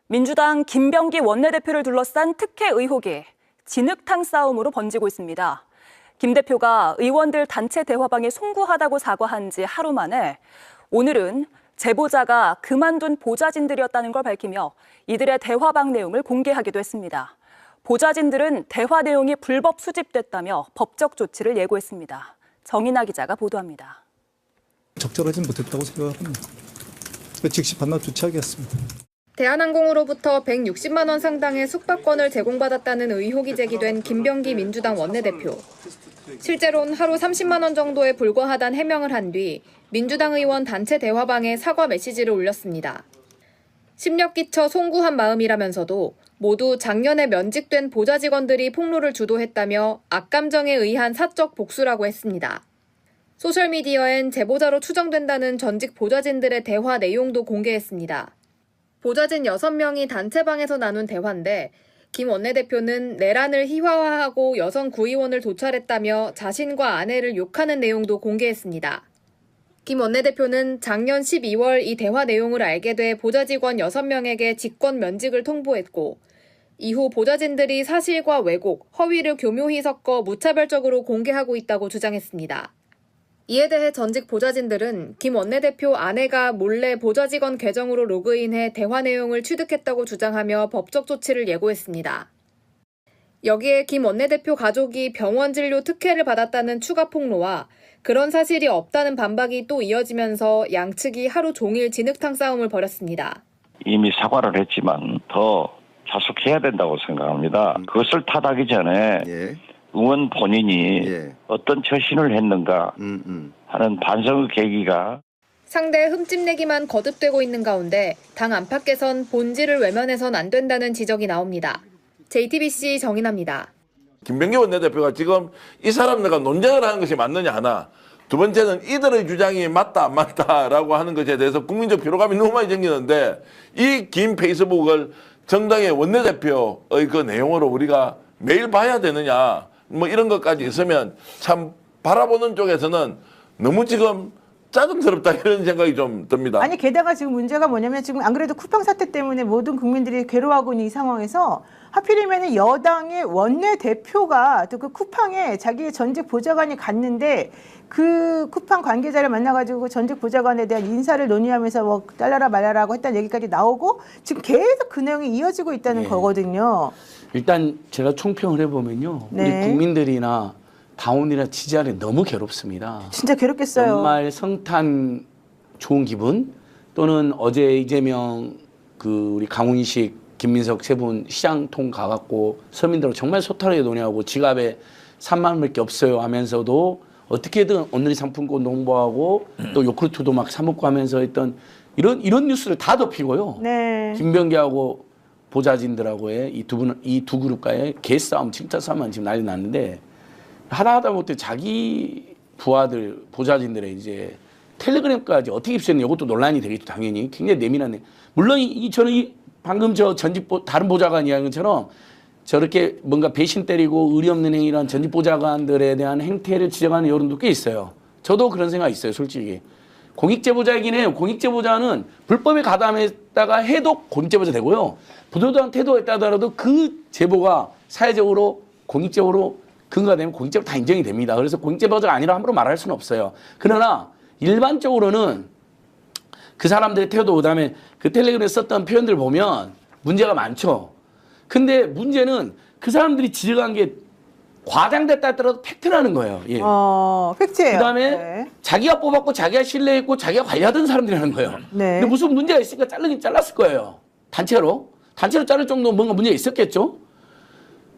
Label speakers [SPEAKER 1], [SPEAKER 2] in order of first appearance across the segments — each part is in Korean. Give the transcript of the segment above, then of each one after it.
[SPEAKER 1] 민주당 김병기 원내대표를 둘러싼 특혜 의혹이 진흙탕 싸움으로 번지고 있습니다. 김 대표가 의원들 단체 대화방에 송구하다고 사과한 지 하루 만에 오늘은 제보자가 그만둔 보좌진들이었다는 걸 밝히며 이들의 대화방 내용을 공개하기도 했습니다. 보좌진들은 대화 내용이 불법 수집됐다며 법적 조치를 예고했습니다. 정인아 기자가 보도합니다.
[SPEAKER 2] 적절하진 못했다고 생각합니다. 즉시 반납 조치하겠습니다.
[SPEAKER 3] 대한항공으로부터 160만 원 상당의 숙박권을 제공받았다는 의혹이 제기된 김병기 민주당 원내대표. 실제로는 하루 30만 원 정도에 불과하다는 해명을 한 뒤 민주당 의원 단체 대화방에 사과 메시지를 올렸습니다. 심력 끼쳐 송구한 마음이라면서도 모두 작년에 면직된 보좌 직원들이 폭로를 주도했다며 악감정에 의한 사적 복수라고 했습니다. 소셜미디어엔 제보자로 추정된다는 전직 보좌진들의 대화 내용도 공개했습니다. 보좌진 6명이 단체방에서 나눈 대화인데 김 원내대표는 내란을 희화화하고 여성 구의원을 도찰했다며 자신과 아내를 욕하는 내용도 공개했습니다. 김 원내대표는 작년 12월 이 대화 내용을 알게 돼 보좌 직원 6명에게 직권 면직을 통보했고 이후 보좌진들이 사실과 왜곡, 허위를 교묘히 섞어 무차별적으로 공개하고 있다고 주장했습니다. 이에 대해 전직 보좌진들은 김 원내대표 아내가 몰래 보좌 직원 계정으로 로그인해 대화 내용을 취득했다고 주장하며 법적 조치를 예고했습니다. 여기에 김 원내대표 가족이 병원 진료 특혜를 받았다는 추가 폭로와 그런 사실이 없다는 반박이 또 이어지면서 양측이 하루 종일 진흙탕 싸움을 벌였습니다.
[SPEAKER 4] 이미 사과를 했지만 더 자숙해야 된다고 생각합니다. 그것을 탓하기 전에 의원 본인이 어떤 처신을 했는가 하는 반성의 계기가
[SPEAKER 3] 상대 흠집내기만 거듭되고 있는 가운데 당 안팎에선 본질을 외면해선 안 된다는 지적이 나옵니다. JTBC 정인아입니다.
[SPEAKER 5] 김병기 원내대표가 지금 이 사람들과 논쟁을 하는 것이 맞느냐 하나, 두 번째는 이들의 주장이 맞다 안 맞다라고 하는 것에 대해서 국민적 피로감이 너무 많이 생기는데 이 긴 페이스북을 정당의 원내대표의 그 내용으로 우리가 매일 봐야 되느냐, 뭐 이런 것까지 있으면 참 바라보는 쪽에서는 너무 지금 짜증스럽다 이런 생각이 좀 듭니다.
[SPEAKER 6] 아니 게다가 지금 문제가 뭐냐면 지금 안 그래도 쿠팡 사태 때문에 모든 국민들이 괴로워하고 있는 이 상황에서 하필이면 여당의 원내대표가 또 그 쿠팡에 자기의 전직 보좌관이 갔는데 그 쿠팡 관계자를 만나가지고 전직 보좌관에 대한 인사를 논의하면서 뭐 잘라라 말라라고 했다는 얘기까지 나오고 지금 계속 그 내용이 이어지고 있다는 거거든요.
[SPEAKER 7] 일단 제가 총평을 해보면요. 우리 국민들이나 당원이나 지지자들이 너무 괴롭습니다.
[SPEAKER 6] 진짜 괴롭겠어요.
[SPEAKER 7] 정말 성탄 좋은 기분 또는 어제 이재명 그 우리 강훈식 김민석 세 분 시장통 가갖고 서민들하고 정말 소탈하게 논의하고 지갑에 3만 원밖에 없어요 하면서도 어떻게든 오늘의 상품권 홍보하고 또 요크루트도 막 사먹고 하면서 했던 이런 뉴스를 다 덮이고요. 김병기하고 보좌진들하고의 이 두 그룹과의 개싸움, 칭찬 싸움만 지금 난리 났는데 하다 못해 자기 부하들, 보좌진들의 이제 텔레그램까지 어떻게 입수했는지 이것도 논란이 되겠죠. 당연히 굉장히 예민하네. 물론 저는 방금 다른 보좌관 이야기한 것처럼 저렇게 뭔가 배신 때리고 의리 없는 행위란 전직 보좌관들에 대한 행태를 지적하는 여론도 꽤 있어요. 저도 그런 생각이 있어요, 솔직히. 공익제보자이긴 해요. 공익제보자는 불법에 가담했다가 해도 공익제보자 되고요. 부도덕한 태도에 따라도 그 제보가 사회적으로 공익적으로 근거가 되면 공익제보 다 인정이 됩니다. 그래서 공익제보자가 아니라 함부로 말할 수는 없어요. 그러나 일반적으로는 그 사람들의 태도, 그다음에 그 텔레그램에 썼던 표현들 보면 문제가 많죠. 근데 문제는 그 사람들이 지적한 게 과장됐다 하더라도 팩트라는 거예요.
[SPEAKER 6] 팩트예요.
[SPEAKER 7] 그다음에 자기가 뽑았고 자기가 신뢰했고 자기가 관리하던 사람들이라는 거예요. 근데 무슨 문제가 있으니까 잘르긴 잘랐을 거예요. 단체로 자를 정도 뭔가 문제가 있었겠죠.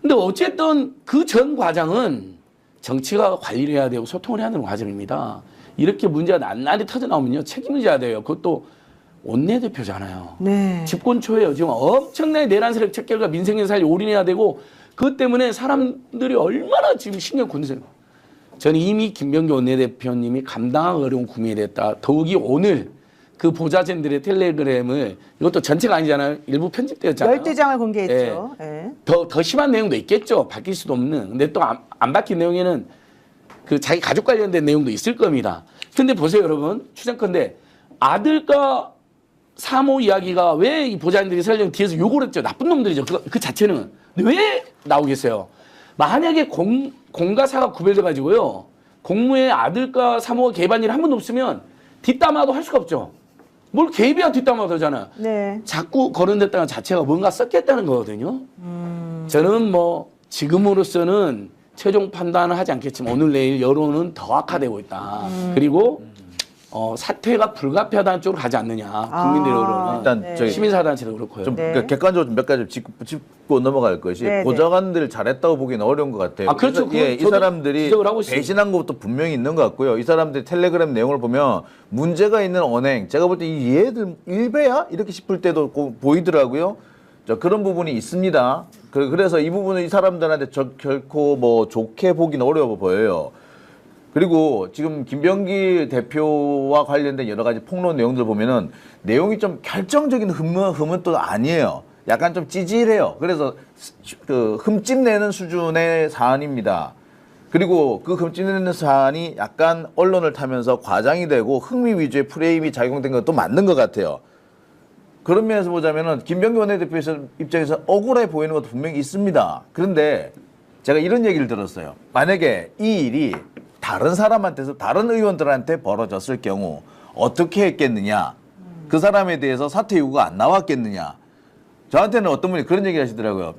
[SPEAKER 7] 근데 어쨌든 그 전 과정은 정치가 관리를 해야 되고 소통을 해야 되는 과정입니다. 이렇게 문제가 낱낱이 터져나오면요. 책임을 져야 돼요. 그것도 원내대표잖아요. 집권 초에요. 지금 엄청나게 내란 세력 척결과 민생에 살려 올인해야 되고 그것 때문에 사람들이 얼마나 지금 신경 곤두세요. 저는 이미 김병기 원내대표님이 감당하기 어려운 국민이 됐다. 더욱이 오늘 그 보좌진들의 텔레그램을 이것도 전체가 아니잖아요. 일부 편집되었잖아요.
[SPEAKER 6] 12장을 공개했죠.
[SPEAKER 7] 더 심한 내용도 있겠죠. 바뀔 수도 없는. 근데 또 안 바뀐 내용에는 그 자기 가족 관련된 내용도 있을 겁니다. 근데 보세요, 여러분. 추정컨대 아들과 사모 이야기가 왜 이 보좌관들이 설령 뒤에서 욕을 했죠. 나쁜 놈들이죠. 그 자체는. 근데 왜 나오겠어요? 만약에 공과사가 구별돼 가지고요. 공무의 아들과 사모가 개입한 일이 한 번도 없으면 뒷담화도 할 수가 없죠. 뭘 개입해야 뒷담화가 되잖아.
[SPEAKER 6] 네.
[SPEAKER 7] 자꾸 거론됐다는 자체가 뭔가 섞였다는 거거든요. 저는 뭐 지금으로서는 최종 판단을 하지 않겠지만 오늘 내일 여론은 더 악화되고 있다. 그리고 사퇴가 불가피하다는 쪽으로 가지 않느냐. 국민들의 여론은.
[SPEAKER 8] 일단
[SPEAKER 6] 네.
[SPEAKER 8] 저희
[SPEAKER 7] 시민사단체도 그렇고요.
[SPEAKER 8] 좀
[SPEAKER 6] 네.
[SPEAKER 8] 객관적으로 몇 가지 짚고 넘어갈 것이
[SPEAKER 6] 네,
[SPEAKER 8] 보좌관들 잘했다고 보기는 어려운 것 같아요.
[SPEAKER 7] 아, 그렇죠.
[SPEAKER 8] 예, 이
[SPEAKER 7] 저도
[SPEAKER 8] 사람들이
[SPEAKER 7] 지적을 하고 있습니다.
[SPEAKER 8] 배신한 것도 분명히 있는 것 같고요. 이 사람들이 텔레그램 내용을 보면 문제가 있는 언행, 제가 볼 때 이 얘들 일베야? 이렇게 싶을 때도 보이더라고요. 그런 부분이 있습니다. 그래서 이 부분은 이 사람들한테 결코 뭐 좋게 보기는 어려워 보여요. 그리고 지금 김병기 대표와 관련된 여러 가지 폭로 내용들 보면은 내용이 좀 결정적인 흠은 또 아니에요. 약간 좀 찌질해요. 그래서 그 흠집내는 수준의 사안입니다. 그리고 그 흠집내는 사안이 약간 언론을 타면서 과장이 되고 흥미 위주의 프레임이 작용된 것도 맞는 것 같아요. 그런 면에서 보자면은 김병기 원내대표 입장에서 억울해 보이는 것도 분명히 있습니다. 그런데 제가 이런 얘기를 들었어요. 만약에 이 일이 다른 사람한테서 다른 의원들한테 벌어졌을 경우 어떻게 했겠느냐. 그 사람에 대해서 사퇴 요구가 안 나왔겠느냐. 저한테는 어떤 분이 그런 얘기 하시더라고요.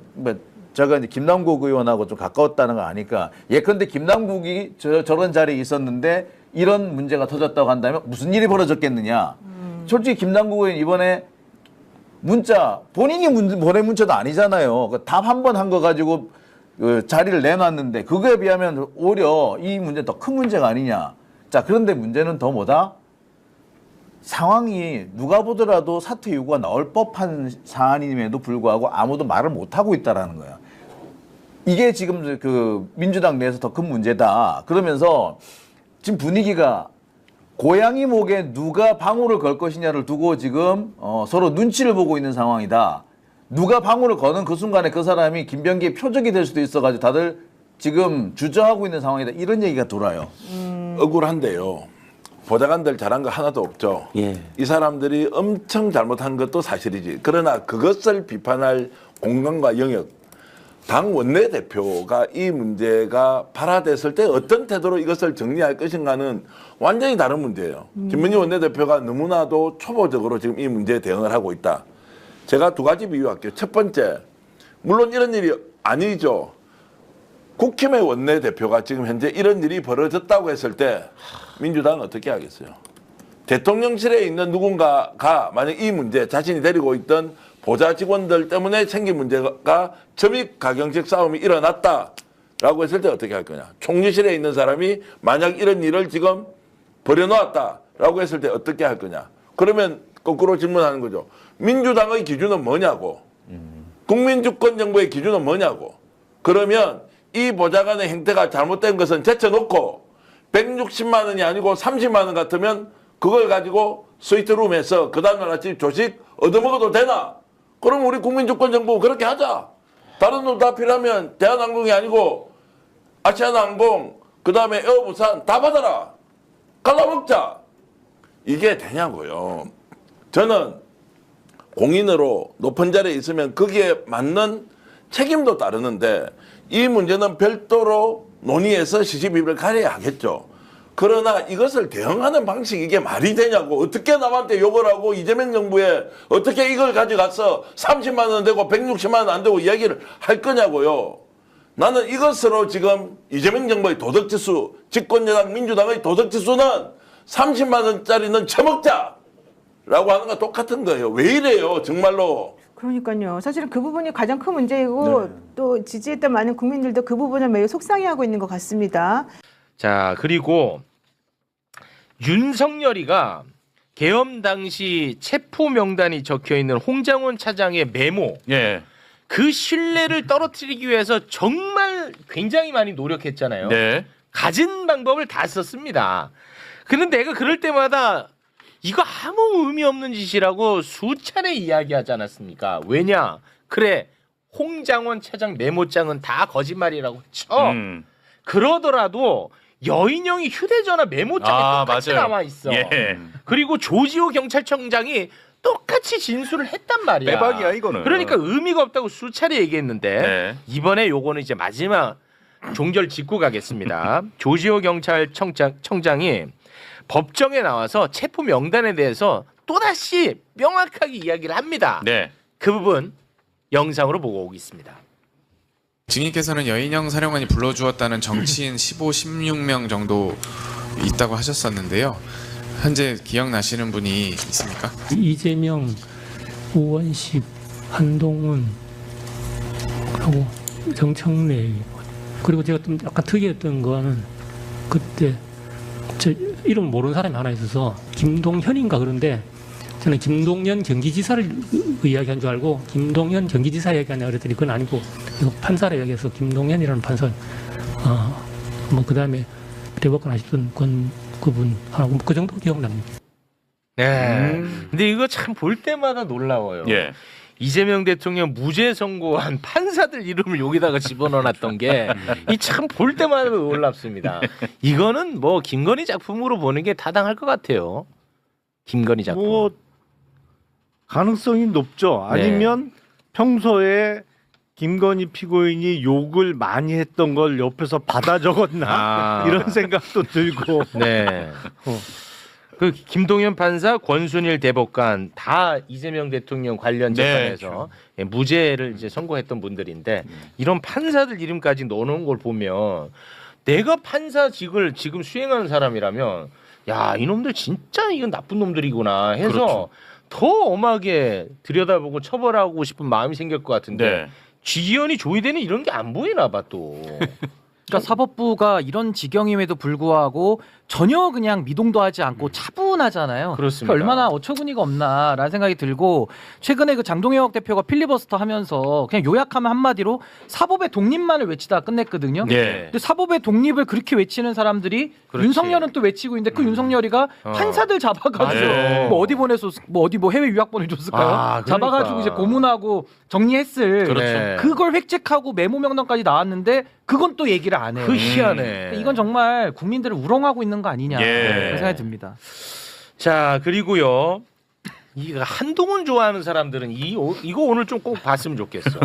[SPEAKER 8] 제가 이제 김남국 의원하고 좀 가까웠다는 거 아니까 예컨대 김남국이 저런 자리에 있었는데 이런 문제가 터졌다고 한다면 무슨 일이 벌어졌겠느냐. 솔직히 김남국 의원 이번에 문자 본인이 보낸 문자도 아니잖아요. 답 한 번 한 거 가지고 자리를 내놨는데 그거에 비하면 오히려 이 문제 더 큰 문제가 아니냐. 자, 그런데 문제는 더 뭐다? 상황이 누가 보더라도 사퇴 요구가 나올 법한 사안임에도 불구하고 아무도 말을 못하고 있다라는 거예요. 이게 지금 그 민주당 내에서 더 큰 문제다. 그러면서 지금 분위기가 고양이 목에 누가 방울을 걸 것이냐를 두고 지금 서로 눈치를 보고 있는 상황이다. 누가 방울을 거는 그 순간에 그 사람이 김병기의 표적이 될 수도 있어가지고 다들 지금 주저하고 있는 상황이다. 이런 얘기가 돌아요.
[SPEAKER 5] 억울한데요. 보좌관들 잘한 거 하나도 없죠.
[SPEAKER 7] 예.
[SPEAKER 5] 이 사람들이 엄청 잘못한 것도 사실이지. 그러나 그것을 비판할 공간과 영역, 당 원내대표가 이 문제가 발화됐을 때 어떤 태도로 이것을 정리할 것인가는 완전히 다른 문제예요. 김문희 원내대표가 너무나도 초보적으로 지금 이 문제에 대응을 하고 있다. 제가 두 가지 비유할게요. 첫 번째, 물론 이런 일이 아니죠. 국힘의 원내대표가 지금 현재 이런 일이 벌어졌다고 했을 때 민주당은 어떻게 하겠어요? 대통령실에 있는 누군가가 만약 이 문제, 자신이 데리고 있던 보좌 직원들 때문에 생긴 문제가 점입 가경식 싸움이 일어났다라고 했을 때 어떻게 할 거냐? 총리실에 있는 사람이 만약 이런 일을 지금 벌여놓았다라고 했을 때 어떻게 할 거냐? 그러면 거꾸로 질문하는 거죠. 민주당의 기준은 뭐냐고. 국민주권 정부의 기준은 뭐냐고. 그러면 이 보좌관의 행태가 잘못된 것은 제쳐놓고 160만 원이 아니고 30만 원 같으면 그걸 가지고 스위트룸에서 그 다음날 아침 조식 얻어먹어도 되나? 그럼 우리 국민주권 정부 그렇게 하자. 다른 놈 다 필요하면 대한항공이 아니고 아시아나항공 그 다음에 에어부산 다 받아라. 갈라먹자. 이게 되냐고요. 저는 공인으로 높은 자리에 있으면 거기에 맞는 책임도 따르는데 이 문제는 별도로 논의해서 시시비비를 가려야 하겠죠. 그러나 이것을 대응하는 방식이 이게 말이 되냐고. 어떻게 남한테 욕을 하고 이재명 정부에 어떻게 이걸 가져가서 30만 원 되고 160만 원 안 되고 이야기를 할 거냐고요. 나는 이것으로 지금 이재명 정부의 도덕지수, 집권여당 민주당의 도덕지수는 30만 원짜리는 처먹자! 라고 하는 거 똑같은 거예요. 왜 이래요 정말로.
[SPEAKER 6] 그러니까요. 사실은 그 부분이 가장 큰 문제이고 또 지지했던 많은 국민들도 그 부분을 매우 속상해하고 있는 것 같습니다.
[SPEAKER 9] 자, 그리고 윤석열이가 계엄 당시 체포 명단이 적혀 있는 홍장원 차장의 메모,
[SPEAKER 10] 예.
[SPEAKER 9] 그 신뢰를 떨어뜨리기 위해서 정말 굉장히 많이 노력했잖아요.
[SPEAKER 10] 네.
[SPEAKER 9] 가진 방법을 다 썼습니다. 그런데 내가 그럴 때마다 이거 아무 의미 없는 짓이라고 수차례 이야기하지 않았습니까? 왜냐? 그래, 홍장원 차장 메모장은 다 거짓말이라고 쳐. 그러더라도 여인형이 휴대전화 메모장에 똑같이
[SPEAKER 10] 맞아요.
[SPEAKER 9] 나와 있어.
[SPEAKER 10] 예.
[SPEAKER 9] 그리고 조지호 경찰청장이 똑같이 진술을 했단 말이야.
[SPEAKER 10] 빼박이야 이거는.
[SPEAKER 9] 그러니까 의미가 없다고 수차례 얘기했는데
[SPEAKER 10] 네.
[SPEAKER 9] 이번에 요거는 이제 마지막 종결 짚고 가겠습니다. 조지호 경찰청장이 법정에 나와서 체포 명단에 대해서 또다시 명확하게 이야기를 합니다.
[SPEAKER 10] 네.
[SPEAKER 9] 그 부분 영상으로 보고 오겠습니다.
[SPEAKER 11] 증인께서는 여인영 사령관이 불러주었다는 정치인 15, 16명 정도 있다고 하셨었는데요. 현재 기억나시는 분이 있습니까?
[SPEAKER 12] 이재명, 우원식, 한동훈, 그리고 정청래, 그리고 제가 좀 약간 특이했던 거는 그때 저 이름 모르는 사람이 하나 있어서 김동현인가 그런데 저는 김동연 경기지사를 이야기한 줄 알고 김동연 경기지사 얘기하냐 그랬더니 그건 아니고 이거 판사를 얘기해서 김동연이라는 판사 뭐 그다음에 대법관 하시던 그분 하고 그 정도 기억납니다.
[SPEAKER 9] 네. 근데 이거 참 볼 때마다 놀라워요.
[SPEAKER 10] 예.
[SPEAKER 9] 이재명 대통령 무죄 선고한 판사들 이름을 여기다가 집어넣어놨던 게 이 참 볼 때마다 놀랍습니다. 이거는 뭐 김건희 작품으로 보는 게 타당할 것 같아요. 김건희 작품.
[SPEAKER 13] 뭐 가능성이 높죠. 아니면 평소에 김건희 피고인이 욕을 많이 했던 걸 옆에서 받아 적었나 이런 생각도 들고.
[SPEAKER 9] 네. 그 김동연 판사, 권순일 대법관 다 이재명 대통령 관련 재판에서 무죄를 이제 선고했던 분들인데 이런 판사들 이름까지 넣어놓은 걸 보면 내가 판사직을 지금 수행하는 사람이라면 야 이놈들 진짜 이건 나쁜 놈들이구나 해서
[SPEAKER 10] 그렇죠.
[SPEAKER 9] 더 엄하게 들여다보고 처벌하고 싶은 마음이 생길 것 같은데
[SPEAKER 10] 네.
[SPEAKER 9] 쥐기현이 조이대는 이런 게 안 보이나 봐 또.
[SPEAKER 14] 그러니까 사법부가 이런 지경임에도 불구하고 전혀 그냥 미동도 하지 않고 차분하잖아요.
[SPEAKER 9] 그렇습니다.
[SPEAKER 14] 그러니까 얼마나 어처구니가 없나라는 생각이 들고 최근에 그 장동혁 대표가 필리버스터 하면서 그냥 요약하면 한마디로 사법의 독립만을 외치다가 끝냈거든요.
[SPEAKER 10] 네.
[SPEAKER 14] 근데 사법의 독립을 그렇게 외치는 사람들이
[SPEAKER 9] 그렇지.
[SPEAKER 14] 윤석열은 또 외치고 있는데 그 윤석열이가 판사들 잡아가지고
[SPEAKER 10] 맞아요.
[SPEAKER 14] 뭐 어디 보내서 뭐 어디 뭐 해외 유학 보내줬을까요?
[SPEAKER 9] 아, 그러니까.
[SPEAKER 14] 잡아가지고 이제 고문하고 정리했을
[SPEAKER 9] 그렇죠.
[SPEAKER 14] 그걸 획책하고 메모 명단까지 나왔는데 그건 또 얘기를 안 해요.
[SPEAKER 9] 그 희한해.
[SPEAKER 14] 이건 정말 국민들을 우롱하고 있는 거 아니냐 그런 생각이 듭니다.
[SPEAKER 9] 자 그리고요 이 한동훈 좋아하는 사람들은 이거 오늘 좀 꼭 봤으면 좋겠어.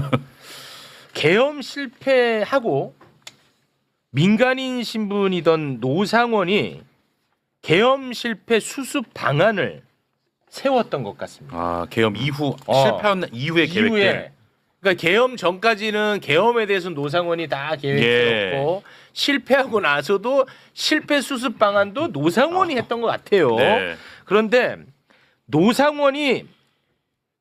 [SPEAKER 9] 계엄 실패하고 민간인 신분이던 노상원이 계엄 실패 수습 방안을 세웠던 것 같습니다.
[SPEAKER 10] 아 계엄 이후 실패한 이후의 계획들.
[SPEAKER 9] 그러니까 계엄 전까지는 계엄에 대해서 노상원이 다 계획했고 실패하고 나서도 실패 수습 방안도 노상원이 했던 것 같아요.
[SPEAKER 10] 네.
[SPEAKER 9] 그런데 노상원이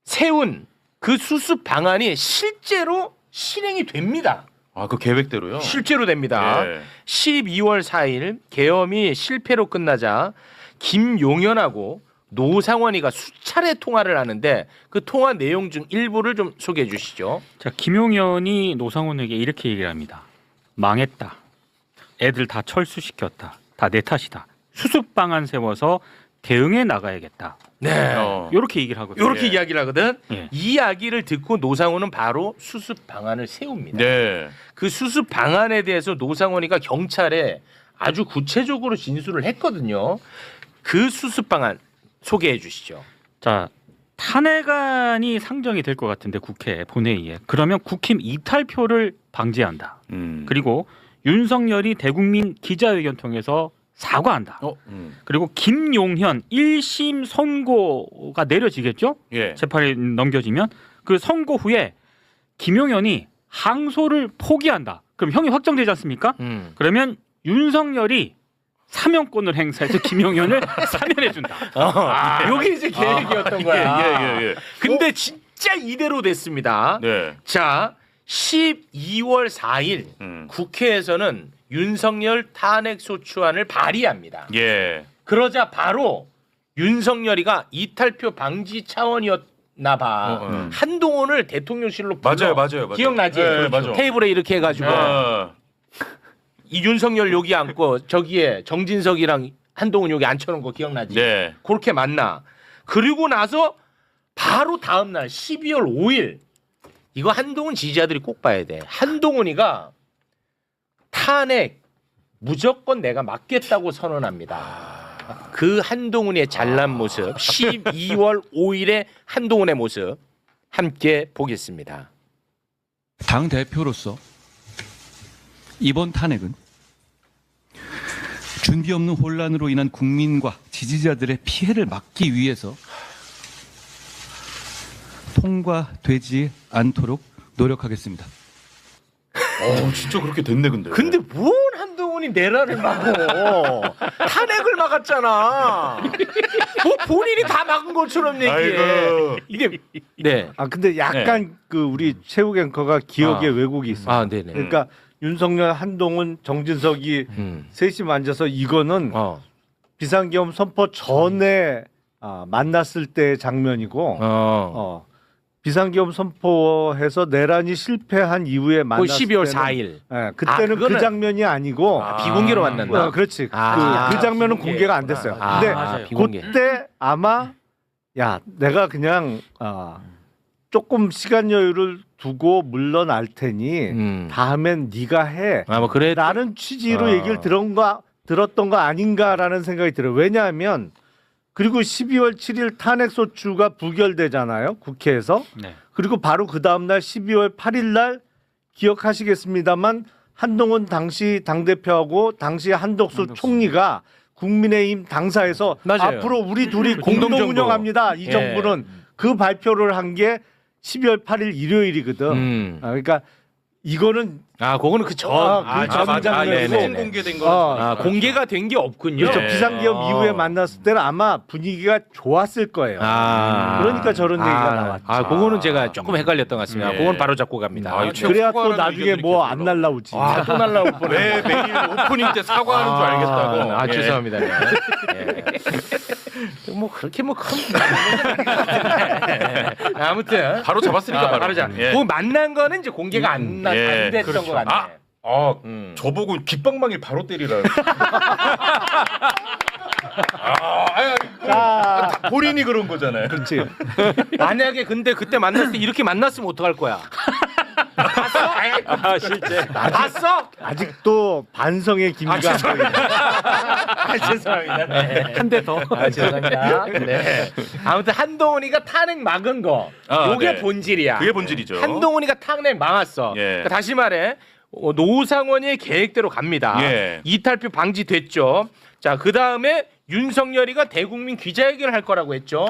[SPEAKER 9] 세운 그 수습 방안이 실제로 실행이 됩니다.
[SPEAKER 10] 아 그 계획대로요?
[SPEAKER 9] 실제로 됩니다. 12월 4일 계엄이 실패로 끝나자 김용현하고 노상원이가 수차례 통화를 하는데 그 통화 내용 중 일부를 좀 소개해 주시죠.
[SPEAKER 15] 자, 김용현이 노상원에게 이렇게 얘기를 합니다. 망했다. 애들 다 철수시켰다. 다 내 탓이다. 수습 방안 세워서 대응해 나가야겠다.
[SPEAKER 9] 네.
[SPEAKER 15] 이렇게 얘기를 하거든요.
[SPEAKER 9] 이렇게 이야기를 하거든.
[SPEAKER 15] 예.
[SPEAKER 9] 이 이야기를 듣고 노상원은 바로 수습 방안을 세웁니다.
[SPEAKER 10] 네.
[SPEAKER 9] 그 수습 방안에 대해서 노상원이가 경찰에 아주 구체적으로 진술을 했거든요. 그 수습 방안 소개해 주시죠.
[SPEAKER 15] 자, 탄핵안이 상정이 될 것 같은데 국회 본회의에 그러면 국힘 이탈표를 방지한다. 그리고 윤석열이 대국민 기자회견 통해서 사과한다. 그리고 김용현 1심 선고가 내려지겠죠?
[SPEAKER 10] 예.
[SPEAKER 15] 재판이 넘겨지면 그 선고 후에 김용현이 항소를 포기한다. 그럼 형이 확정되지 않습니까? 그러면 윤석열이 사면권을 행사해서 김용현을 사면해준다.
[SPEAKER 9] 여기 이제 계획이었던 거야.
[SPEAKER 10] 예.
[SPEAKER 9] 근데 진짜 이대로 됐습니다.
[SPEAKER 10] 네.
[SPEAKER 9] 자, 12월 4일 국회에서는 윤석열 탄핵소추안을 발의합니다.
[SPEAKER 10] 예.
[SPEAKER 9] 그러자 바로 윤석열이가 이탈표 방지 차원이었나 봐. 한동훈을 대통령실로 불러.
[SPEAKER 10] 맞아요.
[SPEAKER 9] 기억나지?
[SPEAKER 10] 네, 맞아.
[SPEAKER 9] 테이블에 이렇게 해가지고 이 윤석열 여기 앉고 저기에 정진석이랑 한동훈 여기 앉혀놓은 거 기억나지?
[SPEAKER 10] 네.
[SPEAKER 9] 그렇게 만나. 그리고 나서 바로 다음 날 12월 5일 이거 한동훈 지지자들이 꼭 봐야 돼. 한동훈이가 탄핵 무조건 내가 막겠다고 선언합니다. 그 한동훈의 잘난 모습 12월 5일의 한동훈의 모습 함께 보겠습니다.
[SPEAKER 16] 당 대표로서 이번 탄핵은 준비 없는 혼란으로 인한 국민과 지지자들의 피해를 막기 위해서 통과되지 않도록 노력하겠습니다.
[SPEAKER 10] 진짜 그렇게 됐네 근데.
[SPEAKER 9] 근데 뭔 한동훈이 내란을 막어? 탄핵을 막았잖아. 뭐 본인이 다 막은 것처럼 얘기해.
[SPEAKER 10] 아이고.
[SPEAKER 9] 이게 네.
[SPEAKER 13] 아 근데 약간 그 우리 최욱 앵커가 기억에 왜곡이 있어요.
[SPEAKER 9] 아, 네네.
[SPEAKER 13] 그러니까 윤석열, 한동훈, 정진석이 셋이 앉아서 이거는 비상계엄 선포 전에 만났을 때 장면이고 비상계엄 선포해서 내란이 실패한 이후에 만났을
[SPEAKER 9] 12월
[SPEAKER 13] 때는
[SPEAKER 9] 4일.
[SPEAKER 13] 네, 그때는 그 장면이 아니고
[SPEAKER 9] 비공개로 만났나?
[SPEAKER 13] 그렇지. 그 장면은 공개가 안 됐어요. 근데
[SPEAKER 9] 맞아요. 비공개.
[SPEAKER 13] 그때 아마 야 내가 그냥 조금 시간 여유를 두고 물러날 테니 다음엔 네가 해.
[SPEAKER 9] 뭐 그래.
[SPEAKER 13] 라는 취지로 얘기를 들었던 거 아닌가라는 생각이 들어요. 왜냐하면 그리고 12월 7일 탄핵소추가 부결되잖아요. 국회에서.
[SPEAKER 15] 네.
[SPEAKER 13] 그리고 바로 그 다음날 12월 8일 날 기억하시겠습니다만 한동훈 당시 당대표하고 당시 한덕수 총리가 국민의힘 당사에서
[SPEAKER 9] 맞아요.
[SPEAKER 13] 앞으로 우리 둘이 공동
[SPEAKER 9] 공동정부.
[SPEAKER 13] 운영합니다. 이
[SPEAKER 9] 예.
[SPEAKER 13] 정부는 그 발표를 한 게 12월 8일 일요일이거든. 그러니까 이거는
[SPEAKER 9] 그거는 그 전
[SPEAKER 13] 장면이고
[SPEAKER 10] 공개된 거.
[SPEAKER 9] 공개가 된 게 없군요.
[SPEAKER 13] 그렇죠. 비상계엄 이후에 만났을 때는 아마 분위기가 좋았을 거예요. 그러니까 저런 얘기가 나왔죠.
[SPEAKER 9] 그거는 제가 조금 헷갈렸던 것 같습니다. 그건 바로 잡고 갑니다.
[SPEAKER 13] 그래야 또 나중에 뭐 안 날라오지.
[SPEAKER 9] 또 날라올 뻔.
[SPEAKER 10] 왜 매일 오프닝 때 사과하는 줄 알겠다고.
[SPEAKER 9] 죄송합니다. 뭐 그렇게 뭐 큰. 아무튼
[SPEAKER 10] 바로 잡았으니까
[SPEAKER 9] 바로 잡. 그 만난 거는 이제 공개가 안 됐던
[SPEAKER 10] 그렇죠.
[SPEAKER 9] 것 같네.
[SPEAKER 10] 저보고 귓방망이 바로 때리라. 본인이 그런 거잖아요.
[SPEAKER 13] 그렇지.
[SPEAKER 9] 만약에 근데 그때 만났을 때 이렇게 만났으면 어떡할 거야? 봤어? 실제. 봤어?
[SPEAKER 13] 아직도 반성의 기미가 안 보인다.
[SPEAKER 9] 죄송합니다. 네. 한 대 더. 죄송합니다. 네. 아무튼 한동훈이가 탄핵 막은 거. 요게 본질이야.
[SPEAKER 10] 그게 본질이죠.
[SPEAKER 9] 한동훈이가 탄핵 막았어. 그러니까 다시 말해 노상원의 계획대로 갑니다. 이탈표 방지됐죠. 자, 그다음에 윤석열이가 대국민 기자회견을 할 거라고 했죠.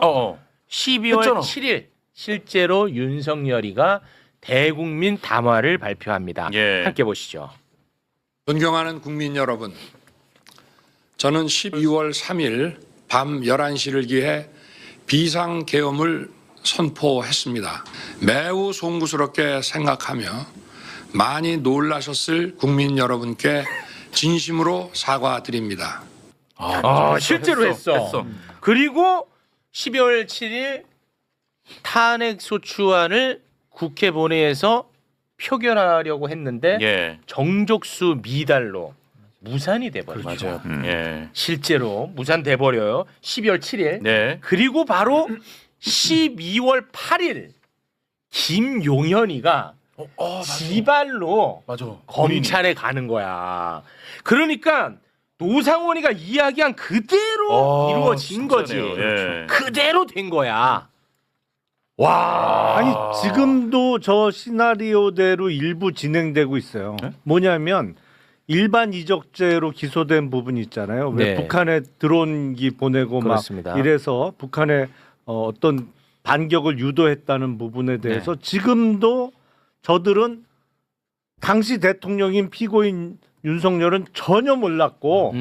[SPEAKER 9] 12월
[SPEAKER 10] 했잖아.
[SPEAKER 9] 7일 실제로 윤석열이가 대국민 담화를 발표합니다. 함께 보시죠.
[SPEAKER 17] 존경하는 국민 여러분, 저는 12월 3일 밤 11시를 기해 비상계엄을 선포했습니다. 매우 송구스럽게 생각하며 많이 놀라셨을 국민 여러분께 진심으로 사과드립니다.
[SPEAKER 9] 실제로 했어. 그리고 12월 7일 탄핵소추안을 국회 본회의에서 표결하려고 했는데 정족수 미달로 무산이 돼버리죠.
[SPEAKER 10] 맞아요.
[SPEAKER 9] 실제로 무산돼 버려요. 12월 7일. 그리고 바로 12월 8일 김용현이가 지발로 검찰에 가는 거야. 그러니까 노상원이가 이야기한 그대로 이루어진 거지. 그대로 된 거야. 와.
[SPEAKER 13] 아니 지금도 저 시나리오대로 일부 진행되고 있어요. 뭐냐면 일반 이적죄로 기소된 부분 있잖아요. 왜 북한에 드론기 보내고
[SPEAKER 9] 그렇습니다.
[SPEAKER 13] 막 이래서 북한에 어떤 반격을 유도했다는 부분에 대해서 지금도 저들은 당시 대통령인 피고인 윤석열은 전혀 몰랐고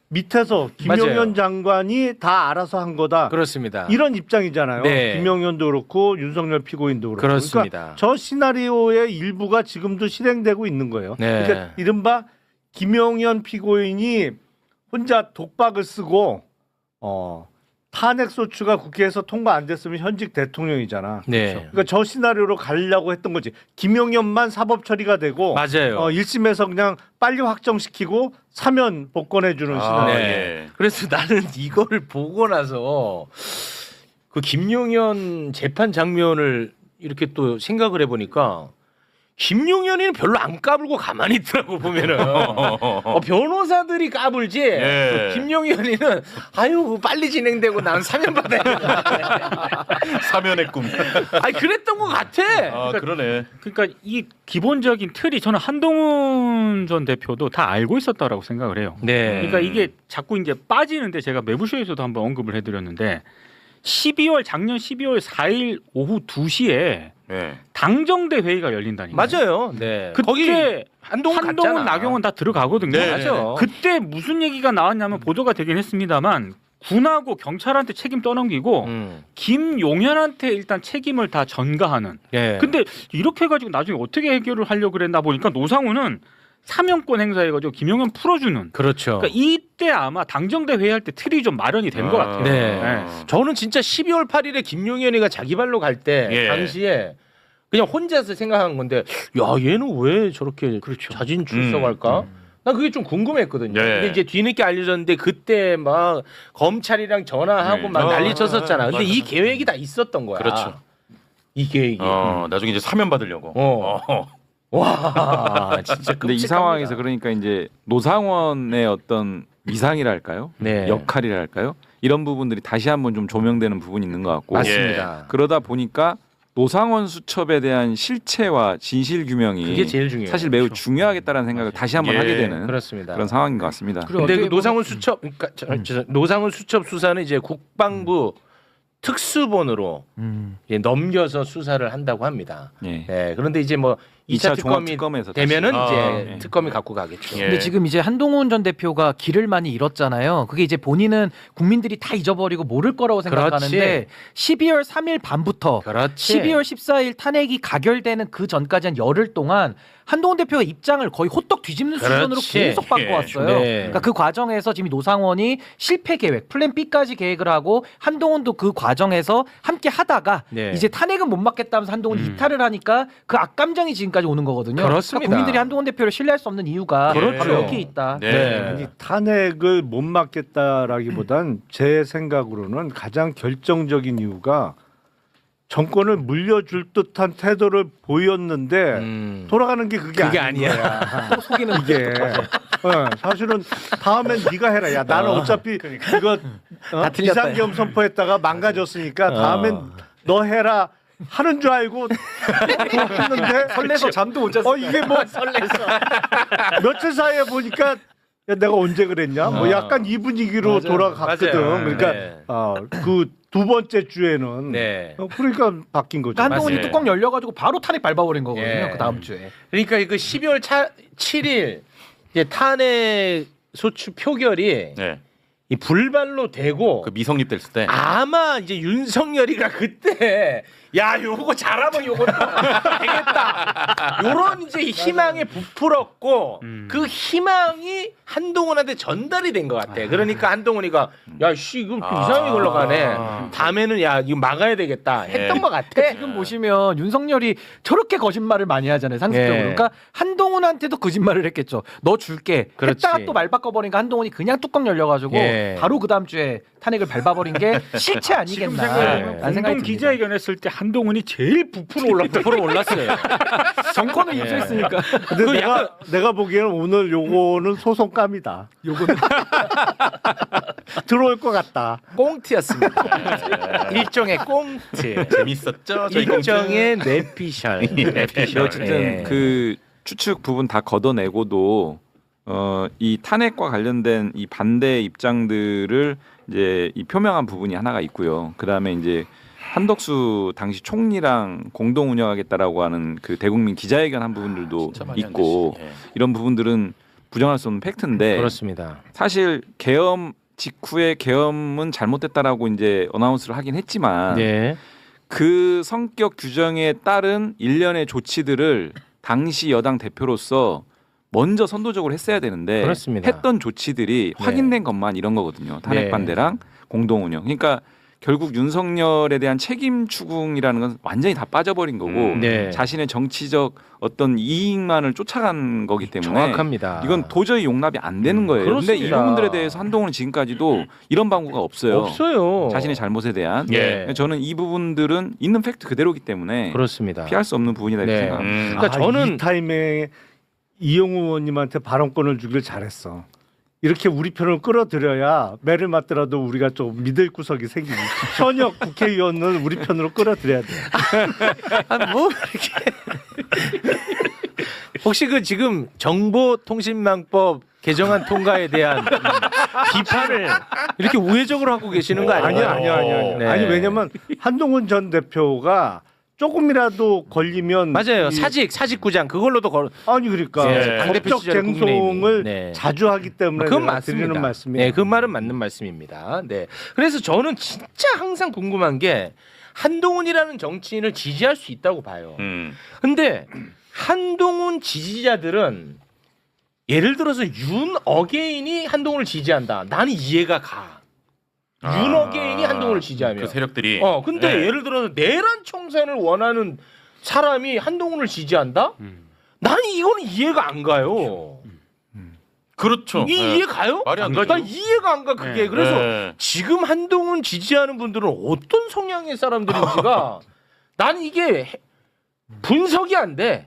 [SPEAKER 13] 밑에서 김용현
[SPEAKER 9] 맞아요.
[SPEAKER 13] 장관이 다 알아서 한 거다.
[SPEAKER 9] 그렇습니다.
[SPEAKER 13] 이런 입장이잖아요. 김용현도 그렇고 윤석열 피고인도 그렇고.
[SPEAKER 9] 그렇습니다.
[SPEAKER 13] 그러니까 저 시나리오의 일부가 지금도 실행되고 있는 거예요. 그러니까 이른바 김용현 피고인이 혼자 독박을 쓰고 탄핵소추가 국회에서 통과 안 됐으면 현직 대통령이잖아. 그러니까 저 시나리오로 가려고 했던 거지. 김용현만 사법 처리가 되고
[SPEAKER 9] 맞아요.
[SPEAKER 13] 1심에서 그냥 빨리 확정시키고 사면 복권해주는 시나리오.
[SPEAKER 9] 그래서 나는 이거를 보고 나서 그 김용현 재판 장면을 이렇게 또 생각을 해보니까 김용현이는 별로 안 까불고 가만히 있더라고 보면은 변호사들이 까불지
[SPEAKER 10] 예.
[SPEAKER 9] 김용현이는 아유 빨리 진행되고 난 사면 받아야 된다.
[SPEAKER 10] 사면의 꿈.
[SPEAKER 9] 아니 그랬던 것 같아.
[SPEAKER 10] 아 그러네.
[SPEAKER 15] 그러니까 이 기본적인 틀이 저는 한동훈 전 대표도 다 알고 있었다라고 생각을 해요.
[SPEAKER 9] 네.
[SPEAKER 15] 그러니까 이게 자꾸 이제 빠지는데 제가 매부쇼에서도 한번 언급을 해드렸는데 작년 12월 4일 오후 2시에
[SPEAKER 10] 네.
[SPEAKER 15] 당정대 회의가 열린다니까.
[SPEAKER 9] 맞아요. 네.
[SPEAKER 15] 그때
[SPEAKER 9] 거기 한동훈 갔잖아.
[SPEAKER 15] 나경원 다 들어가거든요.
[SPEAKER 9] 네. 맞아.
[SPEAKER 15] 그때 무슨 얘기가 나왔냐면 보도가 되긴 했습니다만 군하고 경찰한테 책임 떠넘기고 김용현한테 일단 책임을 다 전가하는.
[SPEAKER 9] 네.
[SPEAKER 15] 근데 이렇게 해가지고 나중에 어떻게 해결을 하려고 그랬나 보니까 노상훈은 사면권 행사해가지고 김용현 풀어주는.
[SPEAKER 9] 그렇죠.
[SPEAKER 15] 그러니까 이때 아마 당정대 회의할 때 틀이 좀 마련이 된 것 같아요.
[SPEAKER 9] 네. 저는 진짜 12월 8일에 김용현이가 자기 발로 갈 때
[SPEAKER 10] 예.
[SPEAKER 9] 당시에 그냥 혼자서 생각한 건데 야 얘는 왜 저렇게 자진 출석할까? 난 그게 좀 궁금했거든요.
[SPEAKER 10] 예.
[SPEAKER 9] 근데 이제 뒤늦게 알려졌는데 그때 막 검찰이랑 전화하고
[SPEAKER 10] 네.
[SPEAKER 9] 막 난리 쳤었잖아. 근데
[SPEAKER 10] 맞아.
[SPEAKER 9] 이 계획이 다 있었던 거야.
[SPEAKER 10] 그렇죠.
[SPEAKER 9] 이 계획이.
[SPEAKER 10] 나중에 이제 사면 받으려고.
[SPEAKER 9] 와 진짜
[SPEAKER 18] 근데 이 상황에서 그러니까 이제 노상원의 어떤 위상이랄까요?
[SPEAKER 9] 네.
[SPEAKER 18] 역할이랄까요? 이런 부분들이 다시 한번 좀 조명되는 부분이 있는 것 같고
[SPEAKER 9] 맞습니다.
[SPEAKER 18] 그러다 보니까 노상원 수첩에 대한 실체와 진실 규명이
[SPEAKER 9] 그게 제일 중요해요.
[SPEAKER 18] 사실 매우 중요하겠다는 생각을 다시 한번 하게 되는
[SPEAKER 9] 그렇습니다.
[SPEAKER 18] 그런 상황인 것 같습니다.
[SPEAKER 9] 근데 그 노상훈 수첩, 그러니까 노상훈 수첩 수사는 이제 국방부 특수본으로 넘겨서 수사를 한다고 합니다. 네, 그런데 이제 뭐 2차 특검이 되면은 이제 특검이 갖고 가겠죠.
[SPEAKER 14] 근데 지금 이제 한동훈 전 대표가 길을 많이 잃었잖아요. 그게 이제 본인은 국민들이 다 잊어버리고 모를 거라고 생각하는데 12월 3일 밤부터 12월 14일 탄핵이 가결되는 그 전까지 한 열흘 동안 한동훈 대표가 입장을 거의 호떡 뒤집는 수준으로 계속 바꿔왔어요.
[SPEAKER 9] 네.
[SPEAKER 14] 그러니까 그 과정에서 지금 노상원이 실패 계획, 플랜 B까지 계획을 하고 한동훈도 그 과정에서 함께 하다가 이제 탄핵은 못 막겠다면서 한동훈이 이탈을 하니까 그 악감정이 지금까지 오는 거거든요.
[SPEAKER 9] 그렇습니다.
[SPEAKER 14] 그러니까 국민들이 한동훈 대표를 신뢰할 수 없는 이유가 바로 여기에 있다.
[SPEAKER 13] 아니, 탄핵을 못 막겠다라기보단 제 생각으로는 가장 결정적인 이유가 정권을 물려줄 듯한 태도를 보였는데 돌아가는 게 그게 아니야.
[SPEAKER 14] 또 속이는
[SPEAKER 13] 이게 사실은 다음엔 네가 해라. 야 나는 어차피 이거
[SPEAKER 14] 다 틀렸다.
[SPEAKER 13] 비상계엄 선포했다가 망가졌으니까 다음엔 너 해라. 하는 줄 알고 했는데
[SPEAKER 14] 설레서 잠도 못 잤어.
[SPEAKER 13] 이게 뭐 며칠 사이에 보니까 야, 내가 언제 그랬냐? 뭐 약간 이 분위기로
[SPEAKER 9] 맞아요.
[SPEAKER 13] 돌아갔거든.
[SPEAKER 9] 맞아요.
[SPEAKER 13] 그러니까
[SPEAKER 9] 네.
[SPEAKER 13] 그 두 번째 주에는 그러니까 바뀐 거죠.
[SPEAKER 14] 한동훈이 뚜껑 열려가지고 바로 탄핵 밟아버린 거거든요. 그 다음 주에.
[SPEAKER 9] 그러니까 그 12월 7일 이제 탄핵 소추 표결이 이 불발로 되고
[SPEAKER 10] 그 미성립됐을 때
[SPEAKER 9] 아마 이제 윤석열이가 그때 야 요거 잘하면 요거 되겠다 요런 이제 희망에 부풀었고 그 희망이 한동훈한테 전달이 된 것 같아. 그러니까 한동훈이가 야씨 이거 이상하게 흘러가네. 다음에는 야 이거 막아야 되겠다 했던 것 같아.
[SPEAKER 14] 지금 보시면 윤석열이 저렇게 거짓말을 많이 하잖아요. 상식적으로. 그러니까 한동훈한테도 거짓말을 했겠죠. 너 줄게. 했다가 또 말 바꿔버리니까 한동훈이 그냥 뚜껑 열려가지고 바로 그 다음 주에 탄핵을 밟아버린 게 실체 아니겠나. 라는 생각이
[SPEAKER 15] 공동 기자회견했을 때 한동훈이 제일 부풀어 올랐어요.
[SPEAKER 14] 정권을 입수했으니까.
[SPEAKER 13] 근데 내가 보기에는 오늘 요거는 소송감이다. 요거는 들어올 것 같다.
[SPEAKER 9] 꽁트였습니다. 일종의 꽁트.
[SPEAKER 10] 재밌었죠?
[SPEAKER 9] 일종의 뇌피셜.
[SPEAKER 18] 어쨌든 그 추측 부분 다 걷어내고도 이 탄핵과 관련된 이 반대 입장들을 이제 이 표명한 부분이 하나가 있고요. 그 다음에 이제 한덕수 당시 총리랑 공동 운영하겠다라고 하는 그 대국민 기자회견 한 부분들도 있고 이런 부분들은 부정할 수 없는 팩트인데
[SPEAKER 9] 그렇습니다.
[SPEAKER 18] 사실 계엄 직후에 계엄은 잘못됐다라고 이제 어나운스를 하긴 했지만 그 성격 규정에 따른 일련의 조치들을 당시 여당 대표로서 먼저 선도적으로 했어야 되는데
[SPEAKER 9] 그렇습니다.
[SPEAKER 18] 했던 조치들이 확인된 것만 이런 거거든요. 탄핵 반대랑 공동 운영. 그러니까 결국 윤석열에 대한 책임 추궁이라는 건 완전히 다 빠져버린 거고
[SPEAKER 9] 네.
[SPEAKER 18] 자신의 정치적 어떤 이익만을 쫓아간 거기 때문에
[SPEAKER 9] 정확합니다.
[SPEAKER 18] 이건 도저히 용납이 안 되는 거예요. 그런데 이
[SPEAKER 9] 그렇습니다.
[SPEAKER 18] 부분들에 대해서 한동훈은 지금까지도 이런 방구가 없어요.
[SPEAKER 9] 없어요.
[SPEAKER 18] 자신의 잘못에 대한.
[SPEAKER 9] 예.
[SPEAKER 18] 저는 이 부분들은 있는 팩트 그대로기 때문에
[SPEAKER 9] 그렇습니다.
[SPEAKER 18] 피할 수 없는 부분이다 이렇게
[SPEAKER 9] 네.
[SPEAKER 18] 생각합니다.
[SPEAKER 13] 그러니까 저는 이 타임에 이용우 의원님한테 발언권을 주길 잘했어. 이렇게 우리 편을 끌어들여야 매를 맞더라도 우리가 좀 믿을 구석이 생기고 현역 국회의원은 우리 편으로 끌어들여야 돼.
[SPEAKER 9] 뭐 이렇게 혹시 그 지금 정보통신망법 개정안 통과에 대한 비판을 이렇게 우회적으로 하고 계시는 거 아니에요?
[SPEAKER 13] 아니요.
[SPEAKER 9] 네.
[SPEAKER 13] 아니 왜냐면 한동훈 전 대표가 조금이라도 걸리면
[SPEAKER 9] 맞아요. 사직구장 그걸로도 걸.
[SPEAKER 13] 아니 그러니까
[SPEAKER 9] 네. 당대표
[SPEAKER 13] 법적
[SPEAKER 9] 시절에
[SPEAKER 13] 쟁송을
[SPEAKER 9] 국민의힘이. 네.
[SPEAKER 13] 자주 하기 때문에
[SPEAKER 9] 그건
[SPEAKER 13] 내가
[SPEAKER 9] 맞습니다.
[SPEAKER 13] 드리는 말씀이에요.
[SPEAKER 9] 네, 그 말은 맞는 말씀입니다. 네. 그래서 저는 진짜 항상 궁금한 게 한동훈이라는 정치인을 지지할 수 있다고 봐요. 근데 한동훈 지지자들은 예를 들어서 윤 어게인이 한동훈을 지지한다. 나는 이해가 가. 윤 어게인이 한동훈을 지지하면.
[SPEAKER 10] 그 세력들이.
[SPEAKER 9] 근데
[SPEAKER 10] 네.
[SPEAKER 9] 예를 들어서 내란 청산을 원하는 사람이 한동훈을 지지한다? 나는 이거는 이해가 안 가요.
[SPEAKER 10] 그렇죠.
[SPEAKER 9] 이해 가요?
[SPEAKER 10] 말이 안
[SPEAKER 9] 나
[SPEAKER 10] 가죠.
[SPEAKER 9] 이해가 안 가 그게.
[SPEAKER 10] 네.
[SPEAKER 9] 그래서
[SPEAKER 10] 네.
[SPEAKER 9] 지금 한동훈 지지하는 분들은 어떤 성향의 사람들인지가 나는 이게 분석이 안 돼.